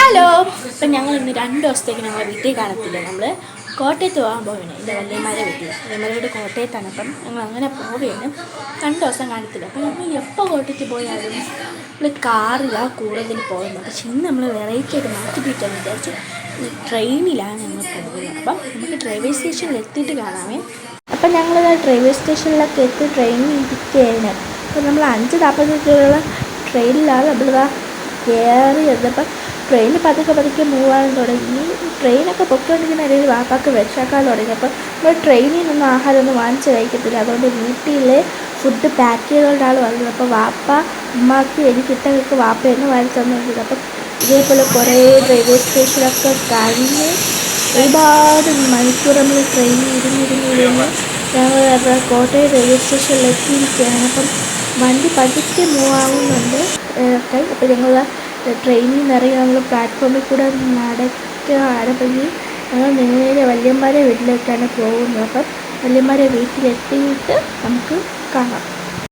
Hello. ഇപ്പം ഞങ്ങൾ ഇന്ന് 2 ദിവസത്തേക്ക് ഞങ്ങൾ വീട്ടിൽ കാണത്തില്ല. നമ്മൾ കോട്ടയത്ത് പോകാൻ പോവുകയാണ്. എൻ്റെ വല്യമ്മയുടെ വീട്ടിൽ. വല്യമ്മയുടെ വീട് കോട്ടയത്താണ്. അപ്പം ഞങ്ങൾ അങ്ങനെ പോവുകയാണ്. 2 ദിവസം കാണത്തില്ല. അപ്പം നമ്മൾ എപ്പോൾ കോട്ടയത്ത് പോയാലും നമ്മൾ കാറിലാണ് കൂടുതൽ പോകുന്നത്. പക്ഷെ ഇന്ന് നമ്മൾ വെറൈറ്റി ആയിട്ട് മാറ്റിപ്പിടിക്കാമെന്ന് വിചാരിച്ചു. ട്രെയിനിലാണ് ഞങ്ങൾ പോകുന്നത്. അപ്പം നമുക്ക് റെയിൽവേ സ്റ്റേഷനിൽ എത്തിയിട്ട് കാണാമേ. അപ്പം ഞങ്ങൾ റെയിൽവേ സ്റ്റേഷനിലൊക്കെ എത്തി ട്രെയിനിൽ ഇരിക്കുകയാണ്. അപ്പം നമ്മൾ 5:40 ട്രെയിനിലാണ് നമ്മളിതാ കയറിയത്. അപ്പം ട്രെയിൻ പതുക്കെ മൂവാൻ തുടങ്ങി. ട്രെയിനൊക്കെ പൊയ്ക്കൊണ്ടിരിക്കുന്ന ഇടയിൽ വാപ്പാക്ക് വിശക്കാൻ തുടങ്ങി. അപ്പം നമ്മൾ ട്രെയിനിൽ നിന്നൊന്നും ആഹാരമൊന്നും വാങ്ങിച്ച് കഴിക്കത്തില്ല. അതുകൊണ്ട് വീട്ടിലെ ഫുഡ് പാക്ക് ചെയ്തുകൊണ്ട് ആൾ വന്നത്. അപ്പോൾ വാപ്പ ഉമ്മാക്ക് എനിക്കിട്ടൊക്കെ വാപ്പയെന്ന് വാരി തന്നിട്ടുണ്ട്. അപ്പം ഇതേപോലെ കുറേ റെയിൽവേ സ്റ്റേഷനൊക്കെ കഴിഞ്ഞ് ഒരുപാട് മണിക്കൂർ നമ്മൾ ട്രെയിനിൽ ഇരുന്ന് ഞങ്ങൾ കോട്ടയം റെയിൽവേ സ്റ്റേഷനിൽ എത്തിയിരിക്കുകയാണ്. അപ്പം വണ്ടി പതുക്കെ മൂവാകുന്നുണ്ട്. അപ്പോൾ ഞങ്ങൾ ട്രെയിനിൽ നിന്ന് ഇറങ്ങി നമ്മൾ പ്ലാറ്റ്ഫോമിൽ കൂടെ നടക്കുകയാണെങ്കിൽ ഞങ്ങൾ നേരെ വല്യമ്മയുടെ വീട്ടിലേക്കാണ് പോകുന്നത്. അപ്പം വല്യമ്മയുടെ വീട്ടിലെത്തിയിട്ട് നമുക്ക് കാണാം.